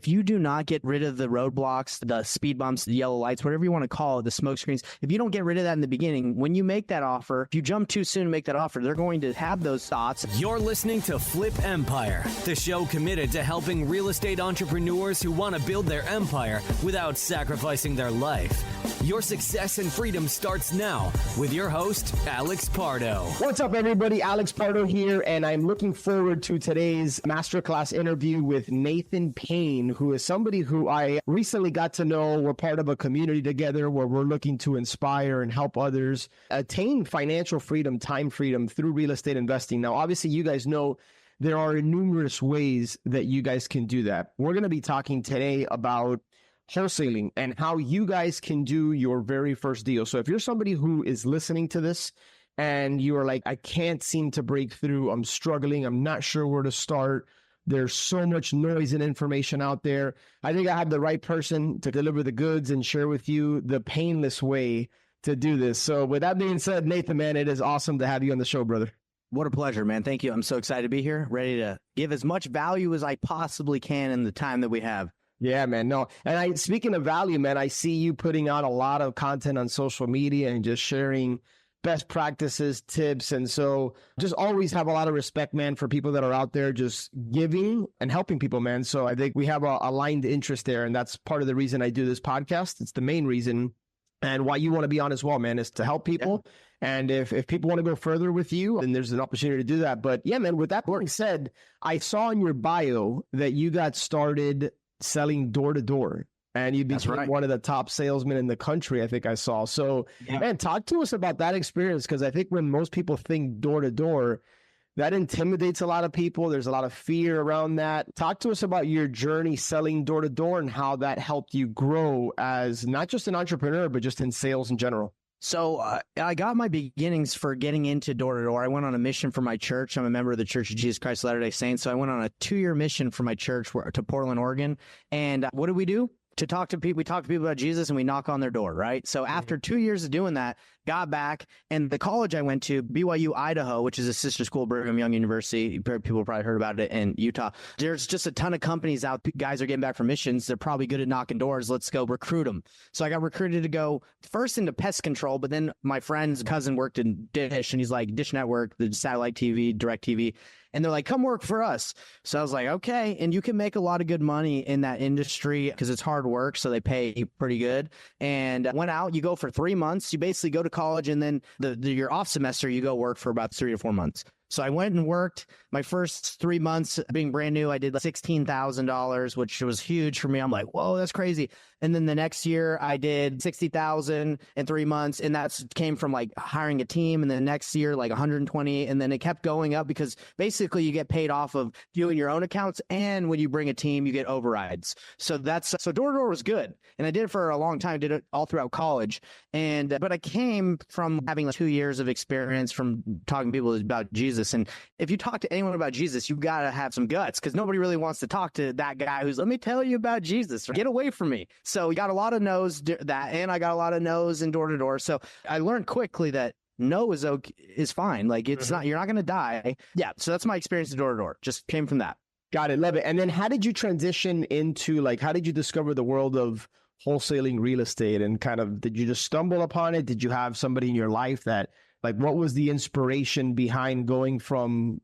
if you do not get rid of the roadblocks, the speed bumps, the yellow lights, whatever you want to call it, the smoke screens, if you don't get rid of that in the beginning, when you make that offer, if you jump too soon to make that offer, they're going to have those thoughts. You're listening to Flip Empire, the show committed to helping real estate entrepreneurs who want to build their empire without sacrificing their life. Your success and freedom starts now with your host, Alex Pardo. What's up, everybody? Alex Pardo here, and I'm looking forward to today's masterclass interview with Nathan Payne, who is somebody who I recently got to know. We're part of a community together where we're looking to inspire and help others attain financial freedom, time freedom through real estate investing. Now, obviously, you guys know there are numerous ways that you guys can do that. We're going to be talking today about wholesaling and how you guys can do your very first deal. So if you're somebody who is listening to this and you are like, I can't seem to break through, I'm struggling, I'm not sure where to start, there's so much noise and information out there, I think I have the right person to deliver the goods and share with you the painless way to do this. So with that being said, Nathan, man, it is awesome to have you on the show, brother. What a pleasure, man. Thank you. I'm so excited to be here, ready to give as much value as I possibly can in the time that we have. Yeah, man. No. And speaking of value, man, I see you putting out a lot of content on social media and just sharing best practices, tips. And so just always have a lot of respect, man, for people that are out there just giving and helping people, man. So I think we have a aligned interest there. And that's part of the reason I do this podcast. It's the main reason. And why you want to be on as well, man, is to help people. Yeah. And if people want to go further with you, then there's an opportunity to do that. But yeah, man, with that being said, I saw in your bio that you got started selling door to door, and you became one of the top salesmen in the country, I think I saw. So, man, talk to us about that experience, because I think when most people think door to door, that intimidates a lot of people. There's a lot of fear around that. Talk to us about your journey selling door to door and how that helped you grow as not just an entrepreneur, but just in sales in general. So I got my beginnings for getting into door-to-door. I went on a mission for my church. I'm a member of the Church of Jesus Christ of Latter-day Saints. So I went on a 2-year mission for my church to Portland, Oregon. And what did we do? To talk to people, we talk to people about Jesus and we knock on their door, right? So after 2 years of doing that, got back, and the college I went to, BYU, Idaho, which is a sister school of Brigham Young University. People probably heard about it in Utah. There's just a ton of companies out. Guys are getting back from missions. They're probably good at knocking doors. Let's go recruit them. So I got recruited to go first into pest control, but then my friend's cousin worked in Dish, and he's like, Dish Network, the satellite TV, direct TV. And they're like, come work for us. So I was like, okay. And you can make a lot of good money in that industry because it's hard work. So they pay pretty good. And went out, you go for 3 months. You basically go to college, and then your off semester, you go work for about 3 to 4 months. So I went and worked my first 3 months being brand new. I did like $16,000, which was huge for me. I'm like, whoa, that's crazy. And then the next year I did $60,000 in 3 months. And that came from like hiring a team. And then next year, like 120. And then it kept going up because basically you get paid off of doing your own accounts. And when you bring a team, you get overrides. So door to door was good. And I did it for a long time, did it all throughout college. But I came from having like 2 years of experience from talking to people about Jesus. And if you talk to anyone about Jesus, you got to have some guts, because nobody really wants to talk to that guy who's, let me tell you about Jesus, get away from me. So you got a lot of no's that, and I got a lot of no's in door to door. So I learned quickly that no is okay, is fine. Like it's not, you're not going to die. Yeah. So that's my experience in door to door. Just came from that. Got it. Love it. And then how did you transition into how did you discover the world of wholesaling real estate, and did you just stumble upon it? Did you have somebody in your life that, what was the inspiration behind going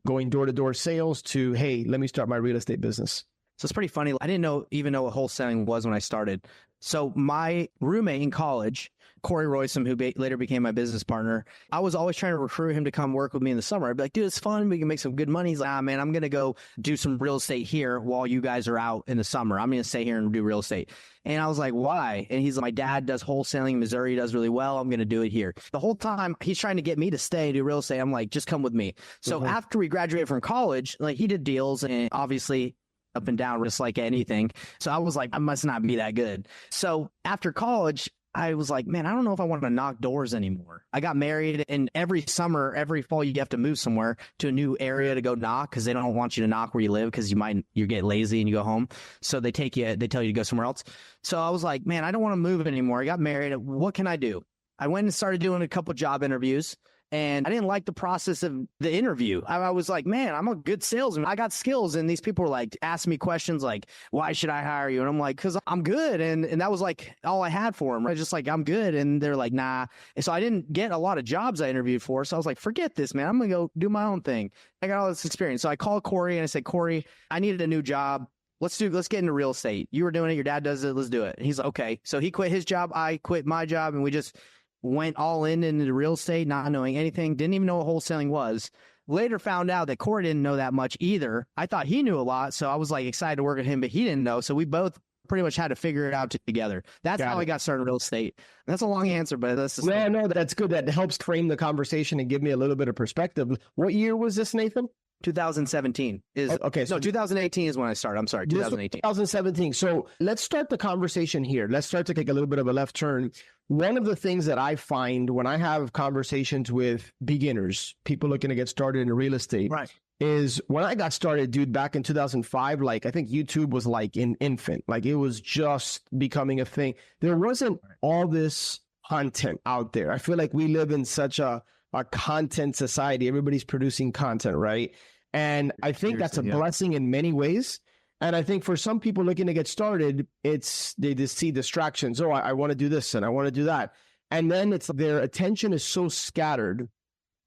door-to-door sales to, hey, let me start my real estate business? So it's pretty funny. I didn't even know what wholesaling was when I started. So my roommate in college, Corey Roysam, who later became my business partner, I was always trying to recruit him to come work with me in the summer. I'd be like, dude, it's fun. We can make some good money. He's like, man, I'm going to go do some real estate here while you guys are out in the summer. I'm going to stay here and do real estate. And I was like, why? And he's like, my dad does wholesaling in Missouri. He does really well. I'm going to do it here. The whole time he's trying to get me to stay and do real estate. I'm like, just come with me. So after we graduated from college, he did deals, and obviously up and down, just like anything. So I was like, I must not be that good. So after college, I was like, man, I don't know if I want to knock doors anymore. I got married, and every summer, every fall, you have to move somewhere to a new area to go knock, because they don't want you to knock where you live, because you get lazy and you go home. So they tell you to go somewhere else. So I was like, man, I don't want to move anymore. I got married. What can I do? I went and started doing a couple job interviews. And I didn't like the process of the interview. I was like, man, I'm a good salesman. I got skills. And these people were like, asking me questions like, why should I hire you? And I'm like, because I'm good. And that was like all I had for them. I was just like, I'm good. And they're like, nah. And so I didn't get a lot of jobs I interviewed for. So I was like, forget this, man. I'm going to go do my own thing. I got all this experience. So I called Corey and I said, Corey, I needed a new job. Let's get into real estate. You were doing it. Your dad does it. Let's do it. And he's like, okay. So he quit his job. I quit my job. And we just went all into real estate, not knowing anything. Didn't even know what wholesaling was. Later found out that Corey didn't know that much either. I thought he knew a lot. So I was like excited to work with him, but he didn't know. So we both pretty much had to figure it out together. That's how I got started in real estate. That's a long answer, but that's just no, that's good. That helps frame the conversation and give me a little bit of perspective. What year was this, Nathan? 2017 is okay. So 2018 is when I started. I'm sorry, 2018. 2017. So let's start the conversation here. Let's start to take a little bit of a left turn. One of the things that I find when I have conversations with beginners, people looking to get started in real estate, right, is when I got started, dude, back in 2005, like I think YouTube was like an infant, like it was just becoming a thing. There wasn't all this content out there. I feel like we live in such a content society. Everybody's producing content, right? And I think that's a blessing in many ways. And I think for some people looking to get started, they just see distractions. Oh, I want to do this and I want to do that. And then it's their attention is so scattered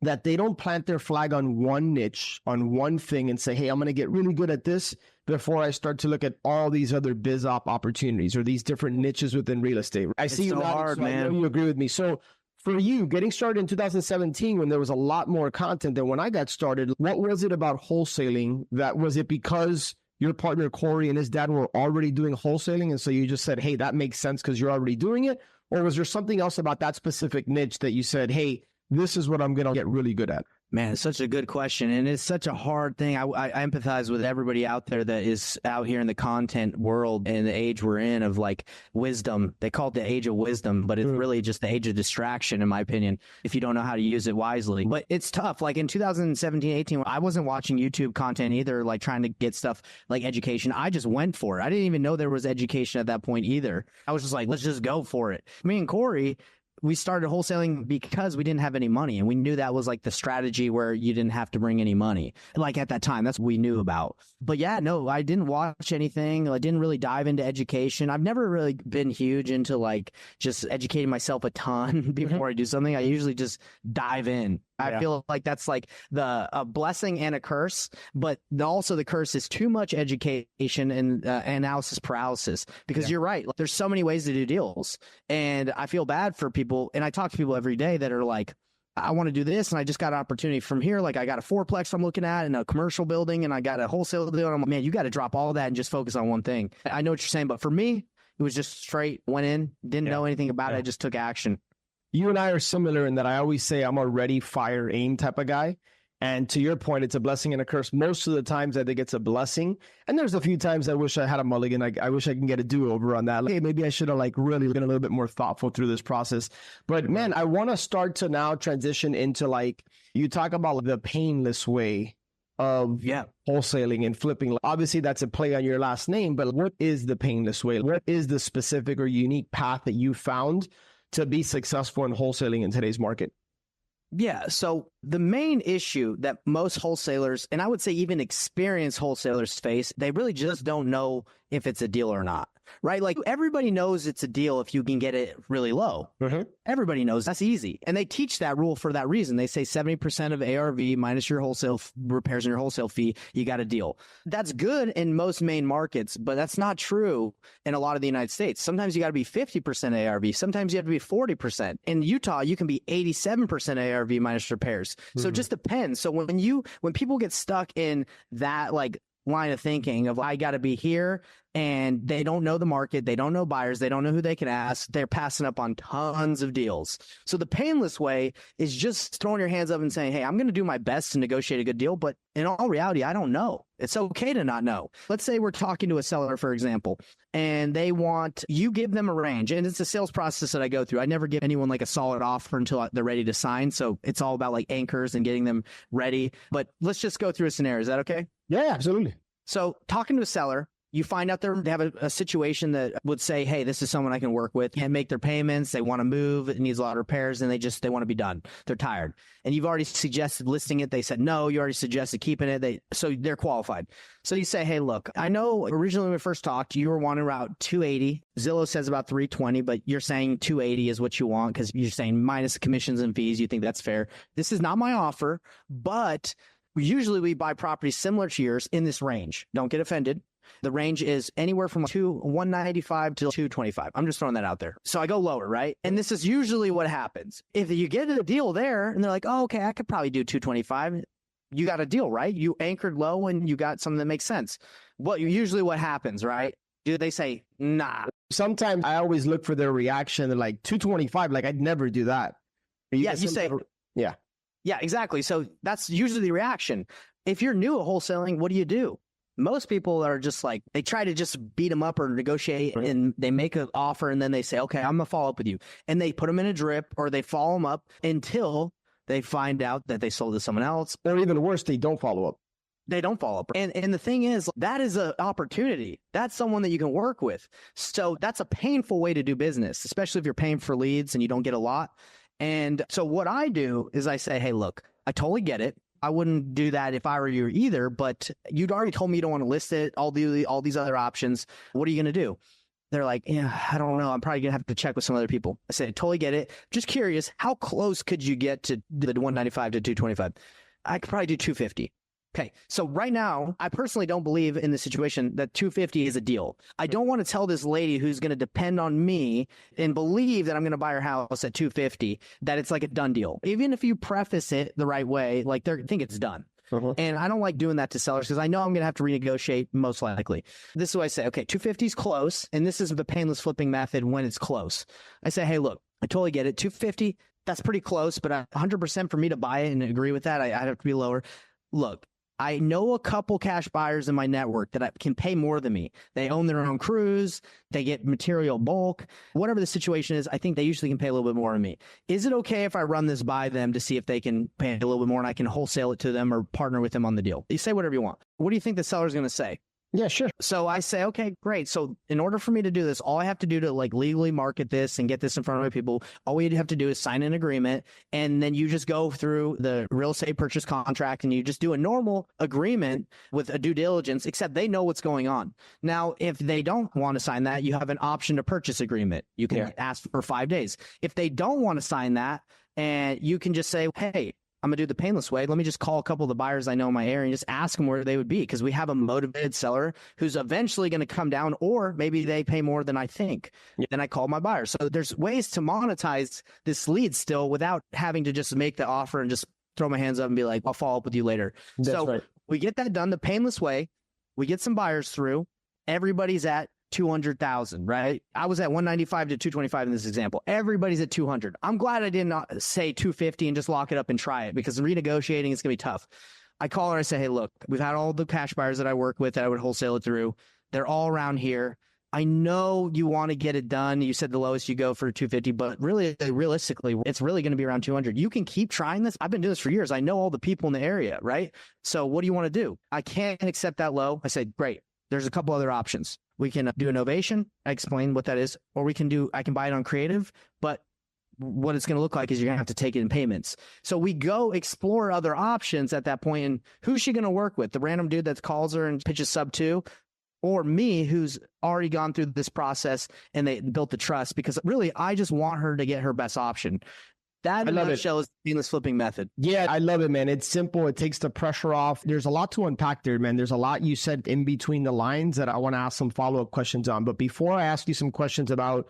that they don't plant their flag on one niche, on one thing and say, hey, I'm going to get really good at this before I start to look at all these other biz op opportunities or these different niches within real estate. I see you hard, man. I know you agree with me. So for you, getting started in 2017 when there was a lot more content than when I got started, what was it about wholesaling was it because your partner Corey and his dad were already doing wholesaling and so you just said, hey, that makes sense because you're already doing it? Or was there something else about that specific niche that you said, hey, this is what I'm going to get really good at? Man, it's such a good question. And it's such a hard thing. I empathize with everybody out there that is out here in the content world and the age we're in of like wisdom. They call it the age of wisdom, but it's really just the age of distraction, in my opinion, if you don't know how to use it wisely. But it's tough. Like in 2017, 18, I wasn't watching YouTube content either, like trying to get stuff like education. I just went for it. I didn't even know there was education at that point either. I was just like, let's just go for it. Me and Corey, we started wholesaling because we didn't have any money. And we knew that was like the strategy where you didn't have to bring any money. Like at that time, that's what we knew about. But yeah, no, I didn't watch anything. I didn't really dive into education. I've never really been huge into like just educating myself a ton before I do something. I usually just dive in. I feel like that's like a blessing and a curse, but also the curse is too much education and analysis paralysis, because you're right. There's so many ways to do deals. And I feel bad for people. And I talk to people every day that are like, I want to do this. And I just got an opportunity from here. Like I got a fourplex I'm looking at in a commercial building and I got a wholesale deal. And I'm like, man, you got to drop all of that and just focus on one thing. I know what you're saying, but for me, it was just straight, went in, didn't know anything about it. I just took action. You and I are similar in that I always say I'm a ready, fire, aim type of guy. And to your point, it's a blessing and a curse. Most of the times I think it's a blessing. And there's a few times I wish I had a mulligan. I wish I can get a do-over on that. Like, hey, maybe I should have like really been a little bit more thoughtful through this process. But man, I want to start to now transition into like, you talk about the painless way of wholesaling and flipping. Obviously, that's a play on your last name, but what is the painless way? What is the specific or unique path that you found to be successful in wholesaling in today's market? Yeah. So the main issue that most wholesalers, and I would say even experienced wholesalers face, they really just don't know if it's a deal or not, right? Like everybody knows it's a deal if you can get it really low. Everybody knows that's easy. And they teach that rule for that reason. They say 70% of ARV minus your wholesale repairs and your wholesale fee, you got a deal. That's good in most main markets, but that's not true in a lot of the United States. Sometimes you got to be 50% ARV. Sometimes you have to be 40%. In Utah, you can be 87% ARV minus repairs. So it just depends. So when people get stuck in that like line of thinking of I got to be here and they don't know the market, they don't know buyers, they don't know who they can ask, they're passing up on tons of deals. So the painless way is just throwing your hands up and saying, hey, I'm going to do my best to negotiate a good deal, but in all reality, I don't know. It's okay to not know. Let's say we're talking to a seller, for example, and they want, you give them a range, and it's a sales process that I go through. I never give anyone like a solid offer until they're ready to sign. So it's all about like anchors and getting them ready. But let's just go through a scenario. Is that okay? Yeah, absolutely. So talking to a seller, You find out they have a situation that would say, hey, this is someone I can work with, can't make their payments, they want to move, it needs a lot of repairs, and they want to be done. They're tired. And you've already suggested listing it. They said no. You already suggested keeping it. So they're qualified. So you say, hey, look, I know originally when we first talked, you were wanting about 280. Zillow says about 320, but you're saying 280 is what you want because you're saying minus commissions and fees. You think that's fair. This is not my offer, but usually we buy properties similar to yours in this range. Don't get offended. The range is anywhere from 195 to 225. I'm just throwing that out there. So I go lower, right? And this is usually what happens. If you get a deal there and they're like, oh, okay, I could probably do 225. You got a deal, right? You anchored low and you got something that makes sense. Usually what happens, right? Do they say, nah? Sometimes I always look for their reaction. They're like 225. Like I'd never do that. You say, yeah. Yeah, exactly. So that's usually the reaction. If you're new at wholesaling, what do? Most people are just like, they try to just beat them up or negotiate and they make an offer and then they say, okay, I'm going to follow up with you. And they put them in a drip or they follow them up until they find out that they sold to someone else. Or even worse, they don't follow up. They don't follow up. And the thing is, that is an opportunity. That's someone that you can work with. So that's a painful way to do business, especially if you're paying for leads and you don't get a lot. And so what I do is I say, hey, look, I totally get it. I wouldn't do that if I were you either, but you'd already told me you don't want to list it, all these other options. What are you going to do? They're like, yeah, I don't know. I'm probably going to have to check with some other people. I said, totally get it. Just curious, how close could you get to the 195 to 225? I could probably do 250. Okay, so right now, I personally don't believe in the situation that 250 is a deal. I don't want to tell this lady who's going to depend on me and believe that I'm going to buy her house at 250 that it's like a done deal. Even if you preface it the right way, like they think it's done. And I don't like doing that to sellers because I know I'm going to have to renegotiate most likely. This is what I say, okay, 250 is close, and this is the painless flipping method when it's close. I say, hey, look, I totally get it. 250, that's pretty close, but 100% for me to buy it and agree with that, I'd have to be lower. Look, I know a couple cash buyers in my network that can pay more than me. They own their own crews. They get material bulk. Whatever the situation is, I think they usually can pay a little bit more than me. Is it okay if I run this by them to see if they can pay a little bit more and I can wholesale it to them or partner with them on the deal? You say whatever you want. What do you think the seller's going to say? Yeah, sure. So I say, okay, great. So in order for me to do this, all I have to do to like legally market this and get this in front of my people, all we have to do is sign an agreement. And then you just go through the real estate purchase contract and you just do a normal agreement with a due diligence, except they know what's going on. Now, if they don't want to sign that, you have an option to purchase agreement. You can ask for 5 days. If they don't want to sign that, and you can just say, hey, I'm going to do the painless way. Let me just call a couple of the buyers I know in my area and just ask them where they would be because we have a motivated seller who's eventually going to come down, or maybe they pay more than I think. Then I call my buyers. So there's ways to monetize this lead still without having to just make the offer and just throw my hands up and be like, I'll follow up with you later. We get that done the painless way. We get some buyers through. Everybody's at 200,000, right? I was at 195 to 225 in this example. Everybody's at 200. I'm glad I didn't say 250 and just lock it up and try it because renegotiating is going to be tough. I call her. I say, hey, look, we've had all the cash buyers that I work with that I would wholesale it through. They're all around here. I know you want to get it done. You said the lowest you go for 250, but really, realistically, it's really going to be around 200. You can keep trying this. I've been doing this for years. I know all the people in the area, right? So what do you want to do? I can't accept that low. I said, great. There's a couple other options. We can do an ovation. I explain what that is, or I can buy it on creative, but what it's going to look like is you're going to have to take it in payments. So we go explore other options at that point. And who's she going to work with? The random dude that calls her and pitches sub 2, or me who's already gone through this process and they built the trust? Because really, I just want her to get her best option. That in a nutshell is the painless flipping method. Yeah, I love it, man. It's simple. It takes the pressure off. There's a lot to unpack there, man. There's a lot you said in between the lines that I want to ask some follow-up questions on. But before I ask you some questions about,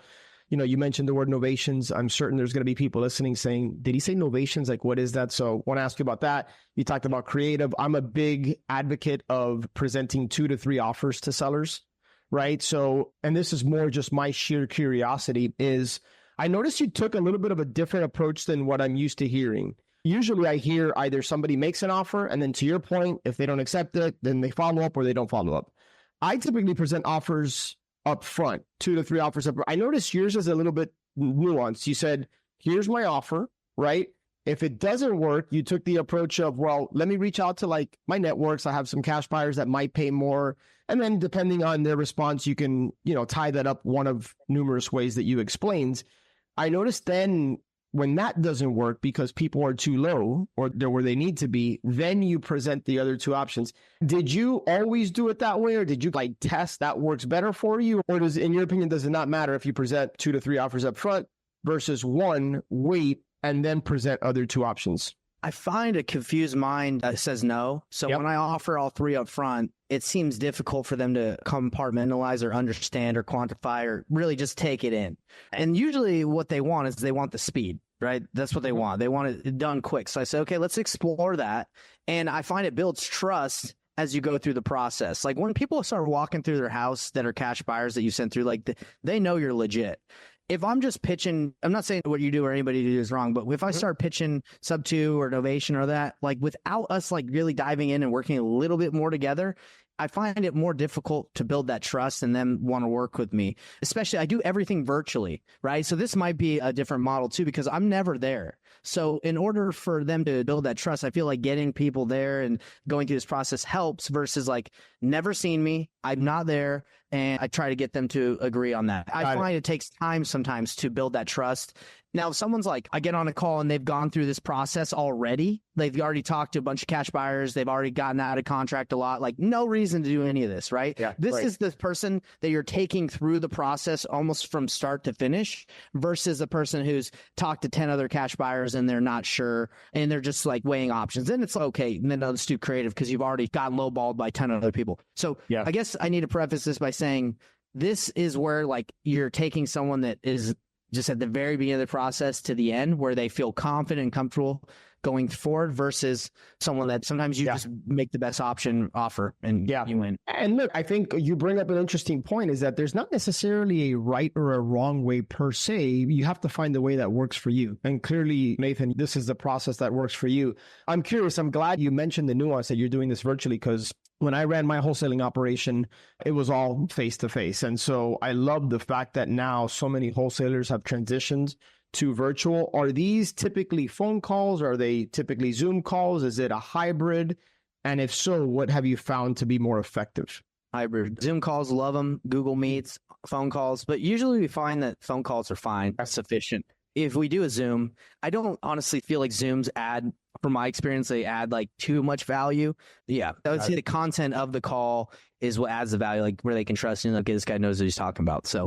you mentioned the word novations. I'm certain there's going to be people listening saying, did he say novations? Like, what is that? So I want to ask you about that. You talked about creative. I'm a big advocate of presenting 2 to 3 offers to sellers, right? So, and this is more just my sheer curiosity is, I noticed you took a little bit of a different approach than what I'm used to hearing. Usually I hear either somebody makes an offer and then to your point, if they don't accept it, then they follow up or they don't follow up. I typically present offers up front, 2 to 3 offers up. I noticed yours is a little bit nuanced. You said, here's my offer, right? If it doesn't work, you took the approach of, well, let me reach out to like my networks. I have some cash buyers that might pay more. And then depending on their response, you can, tie that up one of numerous ways that you explained. I noticed then when that doesn't work because people are too low or they're where they need to be, then you present the other two options. Did you always do it that way, or did you like test that works better for you? Or does, in your opinion, does it not matter if you present 2 to 3 offers up front versus one, wait, and then present other two options? I find a confused mind that says no. So when I offer all 3 up front, it seems difficult for them to compartmentalize or understand or quantify or really just take it in. And usually what they want is they want the speed, right? That's what they want. They want it done quick. So I say, okay, let's explore that. And I find it builds trust as you go through the process. Like when people start walking through their house that are cash buyers that you sent through, like they know you're legit. If I'm just pitching, I'm not saying what you do or anybody do is wrong, but if I start pitching sub 2 or novation or that, like without us like really diving in and working a little bit more together, I find it more difficult to build that trust and then want to work with me. Especially I do everything virtually, right? So this might be a different model too, because I'm never there. So in order for them to build that trust, I feel like getting people there and going through this process helps versus like never seen me, I'm not there, and I try to get them to agree on that. I find it takes time sometimes to build that trust. Now, if someone's like, I get on a call and they've gone through this process already, they've already talked to a bunch of cash buyers, they've already gotten out of contract a lot, like no reason to do any of this, right? Yeah, this is the person that you're taking through the process almost from start to finish versus the person who's talked to 10 other cash buyers and they're not sure and they're just like weighing options. Then it's like, okay, and then let's do creative because you've already gotten lowballed by 10 other people. So I guess I need to preface this by saying this is where like you're taking someone that is just at the very beginning of the process to the end where they feel confident and comfortable going forward versus someone that sometimes you just make the best option offer and you win. And look, I think you bring up an interesting point is that there's not necessarily a right or a wrong way per se. You have to find the way that works for you. And clearly, Nathan, this is the process that works for you. I'm curious. I'm glad you mentioned the nuance that you're doing this virtually because when I ran my wholesaling operation, it was all face-to-face. And so I love the fact that now so many wholesalers have transitioned to virtual. Are these typically phone calls? Are they typically Zoom calls? Is it a hybrid? And if so, what have you found to be more effective? Hybrid. Zoom calls, love them. Google Meets, phone calls. But usually we find that phone calls are fine. That's sufficient. If we do a Zoom, I don't honestly feel like Zooms add, from my experience, they add like too much value. Yeah, I would say the content of the call is what adds the value, like where they can trust you. Like, okay, this guy knows what he's talking about. So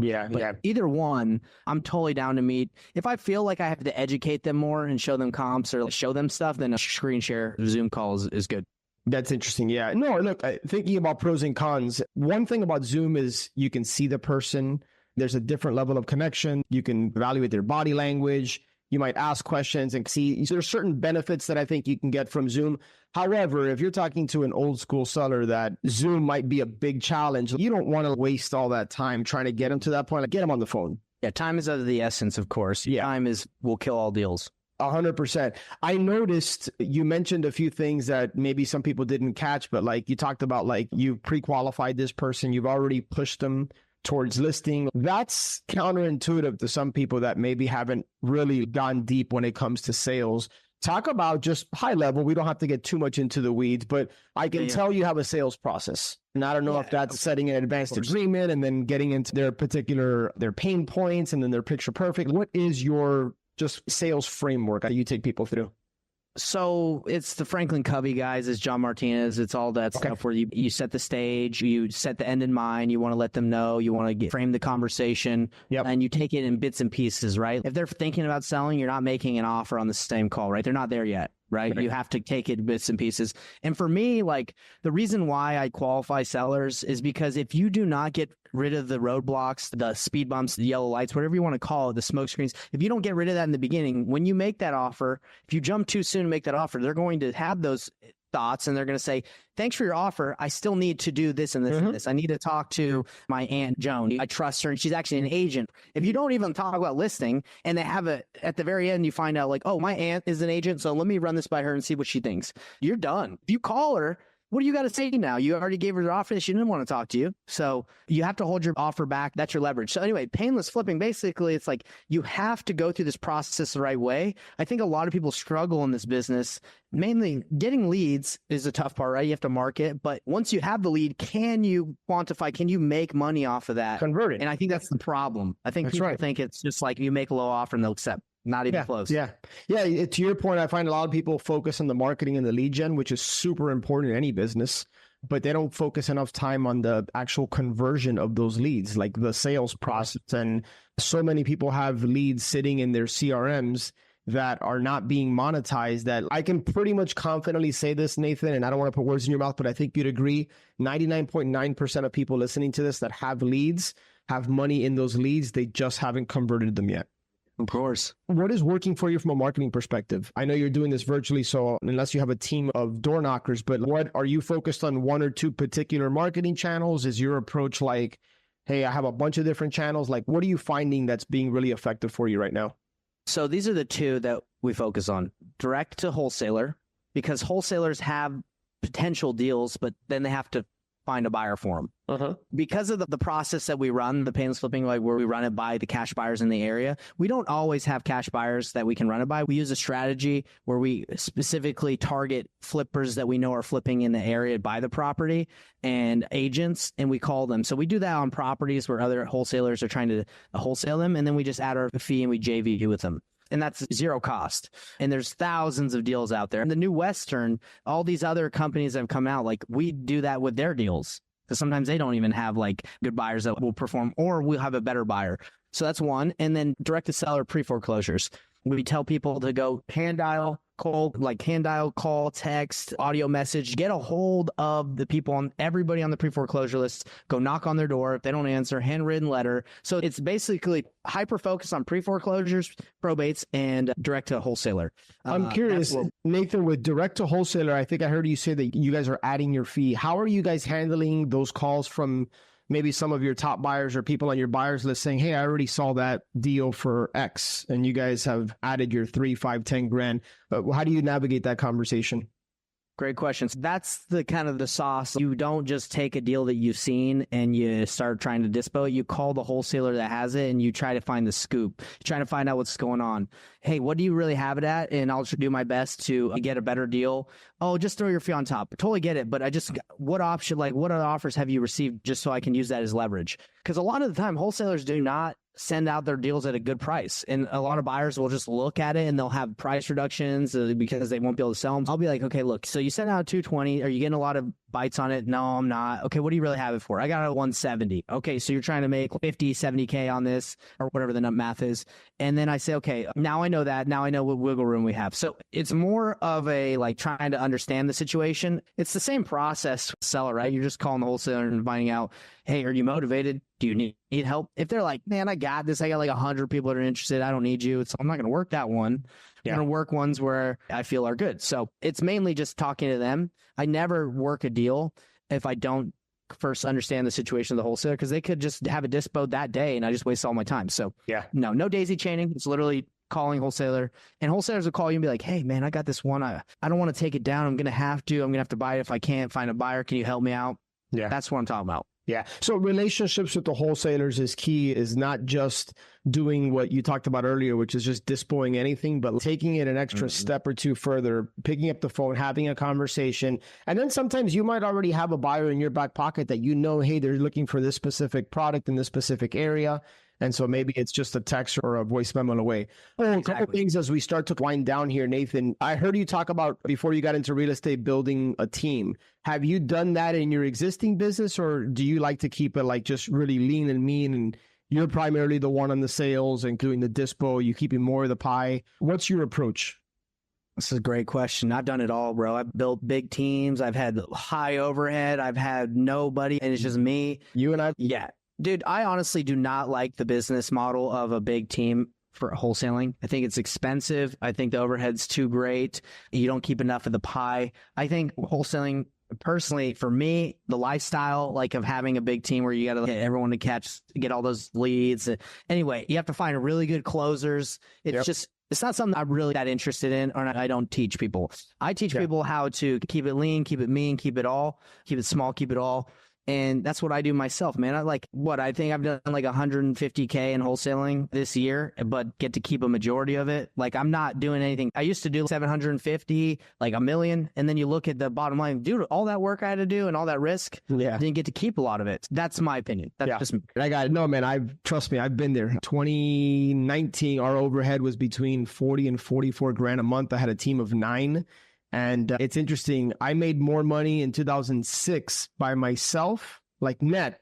either one, I'm totally down to meet. If I feel like I have to educate them more and show them comps or show them stuff, then a screen share Zoom call is good. That's interesting. Yeah. No, look, thinking about pros and cons, one thing about Zoom is you can see the person. There's a different level of connection. You can evaluate their body language. You might ask questions and see. So there's certain benefits that I think you can get from Zoom. However, if you're talking to an old school seller that Zoom might be a big challenge, you don't want to waste all that time trying to get them to that point. Like, get them on the phone. Yeah, time is of the essence, of course. Yeah. Time will kill all deals. 100%. I noticed you mentioned a few things that maybe some people didn't catch, but like you talked about, like you pre-qualified this person, you've already pushed them towards listing. That's counterintuitive to some people that maybe haven't really gone deep when it comes to sales. Talk about just high level. We don't have to get too much into the weeds, but I can tell you have a sales process. And I don't know if that's setting an advanced agreement and then getting into their pain points and then their picture perfect. What is your just sales framework that you take people through? So it's the Franklin Covey guys, it's John Martinez, it's all that stuff where you set the stage, you set the end in mind, you want to let them know, you want to frame the conversation, and you take it in bits and pieces, right? If they're thinking about selling, you're not making an offer on the same call, right? They're not there yet. Right? You have to take it in bits and pieces. And for me, like the reason why I qualify sellers is because if you do not get rid of the roadblocks, the speed bumps, the yellow lights, whatever you want to call it, the smoke screens, if you don't get rid of that in the beginning, when you make that offer, if you jump too soon to make that offer, they're going to have those thoughts and they're going to say, thanks for your offer. I still need to do this and this and this. I need to talk to my Aunt Joan. I trust her and she's actually an agent. If you don't even talk about listing and they have at the very end, you find out like, oh, my aunt is an agent. So let me run this by her and see what she thinks. You're done. If you call her, what do you got to say now? You already gave her the offer. She didn't want to talk to you. So you have to hold your offer back. That's your leverage. So anyway, painless flipping, basically, it's like you have to go through this process the right way. I think a lot of people struggle in this business. Mainly getting leads is a tough part, right? You have to market. But once you have the lead, can you quantify? Can you make money off of that? Convert it. And I think that's the problem. I think people think it's just like you make a low offer and they'll accept. Not even close. Yeah. To your point, I find a lot of people focus on the marketing and the lead gen, which is super important in any business, but they don't focus enough time on the actual conversion of those leads, like the sales process. And so many people have leads sitting in their CRMs that are not being monetized, that I can pretty much confidently say this, Nathan, and I don't want to put words in your mouth, but I think you'd agree, 99.9% of people listening to this that have leads have money in those leads. They just haven't converted them yet. Of course. What is working for you from a marketing perspective? I know you're doing this virtually, so unless you have a team of door knockers, but what are you focused on, one or two particular marketing channels? Is your approach like, hey, I have a bunch of different channels? Like, what are you finding that's being really effective for you right now? So these are the two that we focus on. Direct to wholesaler, because wholesalers have potential deals, but then they have to find a buyer for them. Because of the process that we run, the painless flipping, like where we run it by the cash buyers in the area, we don't always have cash buyers that we can run it by. We use a strategy where we specifically target flippers that we know are flipping in the area by the property and agents, and we call them. So we do that on properties where other wholesalers are trying to wholesale them, and then we just add our fee and we JV with them. And that's zero cost. And there's thousands of deals out there. And the new Western, all these other companies that have come out, like we do that with their deals. Because sometimes they don't even have like good buyers that will perform, or we'll have a better buyer. So that's one. And then direct to seller pre-foreclosures. We tell people to go hand dial, call, text, audio message, get a hold of the people on everybody on the pre-foreclosure list, go knock on their door. If they don't answer, handwritten letter. So it's basically hyper focus on pre-foreclosures, probates, and direct to wholesaler. I'm curious, Nathan, with direct to wholesaler, I think I heard you say that you guys are adding your fee. How are you guys handling those calls from maybe some of your top buyers or people on your buyers list saying, hey, I already saw that deal for X and you guys have added your 3, 5, 10 grand. How do you navigate that conversation? Great questions. That's the kind of the sauce. You don't just take a deal that you've seen and you start trying to dispo it. You call the wholesaler that has it and you try to find the scoop. You're trying to find out what's going on. Hey, what do you really have it at? And I'll do my best to get a better deal. Oh, just throw your fee on top. Totally get it. But what other offers have you received just so I can use that as leverage? Because a lot of the time wholesalers do not send out their deals at a good price. And a lot of buyers will just look at it and they'll have price reductions because they won't be able to sell them. I'll be like, okay, look, so you sent out 220. Are you getting a lot of bites on it? No, I'm not. Okay, what do you really have it for? I got it at 170. Okay, so you're trying to make 50, 70K on this or whatever the math is. And then I say, okay, now I know that. Now I know what wiggle room we have. So it's more of a like trying to understand the situation. It's the same process with seller, right? You're just calling the wholesaler and finding out, hey, are you motivated? Do you need help? If they're like, man, I got this. I got like 100 people that are interested. I don't need you. I'm not going to work that one. I'm going to work ones where I feel are good. So it's mainly just talking to them. I never work a deal if I don't first understand the situation of the wholesaler, because they could just have a dispo that day and I just waste all my time. So no daisy chaining. It's literally calling wholesaler, and wholesalers will call you and be like, hey man, I got this one. I don't want to take it down. I'm going to have to buy it. If I can't find a buyer, can you help me out? Yeah. That's what I'm talking about. Yeah. So relationships with the wholesalers is key, is not just doing what you talked about earlier, which is just dispoing anything, but taking it an extra step or two further, picking up the phone, having a conversation. And then sometimes you might already have a buyer in your back pocket that you know, hey, they're looking for this specific product in this specific area. And so maybe it's just a text or a voice memo away. A couple things as we start to wind down here, Nathan. I heard you talk about, before you got into real estate, building a team. Have you done that in your existing business, or do you like to keep it like just really lean and mean and you're primarily the one on the sales, including the dispo, you keeping more of the pie? What's your approach? This is a great question. I've done it all, bro. I've built big teams. I've had high overhead. I've had nobody, and it's just me. You and I? Yeah. Dude, I honestly do not like the business model of a big team for wholesaling. I think it's expensive. I think the overhead's too great. You don't keep enough of the pie. I think wholesaling, personally, for me, the lifestyle like of having a big team where you got to get everyone to get all those leads. Anyway, you have to find really good closers. It's just It's not something I'm really that interested in, or I don't teach people. I teach people how to keep it lean, keep it mean, keep it all, keep it small, keep it all. And that's what I do myself, man. I think I've done like 150K in wholesaling this year, but get to keep a majority of it. Like, I'm not doing anything. I used to do 750, like $1 million. And then you look at the bottom line, dude, all that work I had to do and all that risk, didn't get to keep a lot of it. That's my opinion. That's just me. I got it. No, man, trust me, I've been there. 2019, our overhead was between 40 and 44 grand a month. I had a team of 9. And it's interesting. I made more money in 2006 by myself, like net,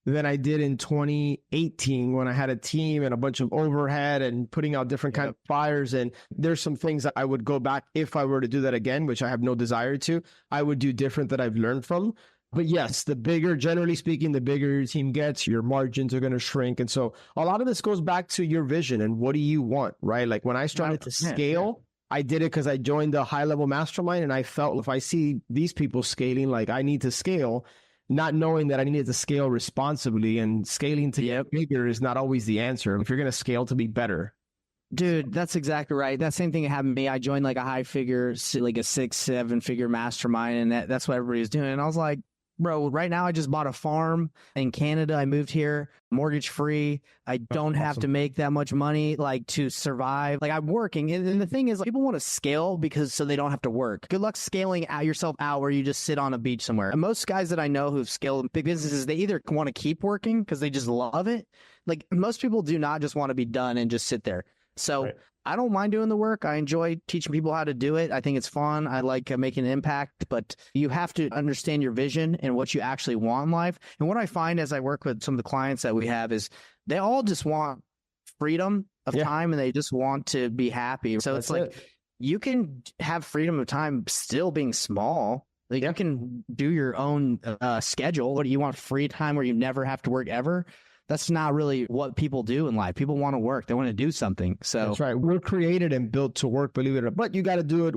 than I did in 2018 when I had a team and a bunch of overhead and putting out different kind of fires. And there's some things that I would go back if I were to do that again, which I have no desire to. I would do different that I've learned from. But yes, generally speaking, the bigger your team gets, your margins are going to shrink. And so a lot of this goes back to your vision and what do you want, right? Like when I started to scale, I did it because I joined a high-level mastermind and I felt if I see these people scaling, like I need to scale, not knowing that I needed to scale responsibly, and scaling to get bigger is not always the answer. If you're going to scale to be better. Dude, that's exactly right. That same thing happened to me. I joined like a high figure, like a 6-7 figure mastermind, and that's what everybody was doing. And I was like, bro, right now I just bought a farm in Canada. I moved here mortgage free. I don't have to make that much money like to survive. Like I'm working. And the thing is, like, people want to scale because so they don't have to work. Good luck scaling yourself out where you just sit on a beach somewhere. And most guys that I know who've scaled big businesses, they either want to keep working because they just love it. Like most people do not just want to be done and just sit there. So I don't mind doing the work. I enjoy teaching people how to do it. I think it's fun. I like making an impact, but you have to understand your vision and what you actually want in life. And what I find as I work with some of the clients that we have is they all just want freedom of time and they just want to be happy. So it's like you can have freedom of time still being small. Like you can do your own schedule. What do you want? Free time where you never have to work ever? That's not really what people do in life. People want to work. They want to do something. So that's right. We're created and built to work, believe it or not. But you got to do it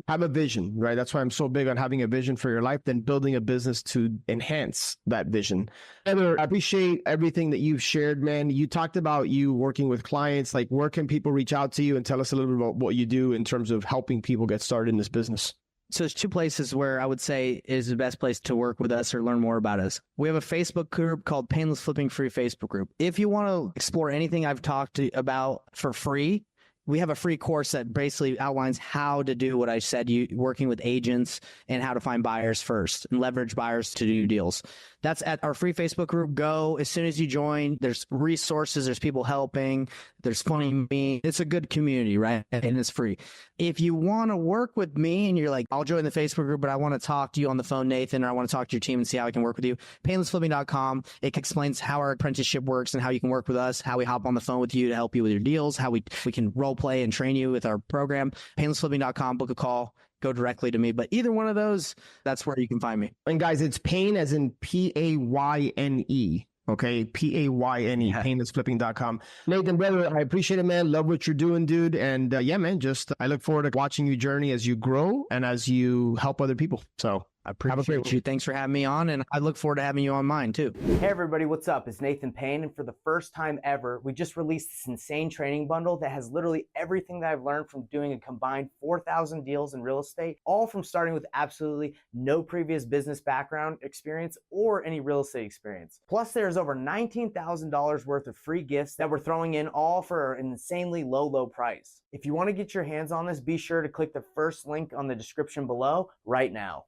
have a vision, right? That's why I'm so big on having a vision for your life, then building a business to enhance that vision. Heather, I appreciate everything that you've shared, man. You talked about you working with clients. Like, where can people reach out to you and tell us a little bit about what you do in terms of helping people get started in this business? So there's 2 places where I would say is the best place to work with us or learn more about us. We have a Facebook group called Painless Flipping Free Facebook group. If you want to explore anything I've talked about for free, we have a free course that basically outlines how to do what I said, working with agents and how to find buyers first and leverage buyers to do deals. That's at our free Facebook group. Go as soon as you join. There's resources. There's people helping. There's funny me. It's a good community, right? And it's free. If you want to work with me and you're like, I'll join the Facebook group, but I want to talk to you on the phone, Nathan, or I want to talk to your team and see how I can work with you. Painlessflipping.com. It explains how our apprenticeship works and how you can work with us, how we hop on the phone with you to help you with your deals, how we can role play and train you with our program. Painlessflipping.com. Book a call. Go directly to me. But either one of those, that's where you can find me. And guys, it's Payne as in Payne. Okay, Payne, painlessflipping.com. Nathan, brother, I appreciate it, man. Love what you're doing, dude. And yeah, man, I look forward to watching you journey as you grow and as you help other people. So I appreciate you. Thanks for having me on, and I look forward to having you on mine too. Hey everybody, what's up? It's Nathan Payne, and for the first time ever, we just released this insane training bundle that has literally everything that I've learned from doing a combined 4,000 deals in real estate, all from starting with absolutely no previous business background experience or any real estate experience. Plus, there's over $19,000 worth of free gifts that we're throwing in, all for an insanely low price. If you want to get your hands on this, be sure to click the first link on the description below right now.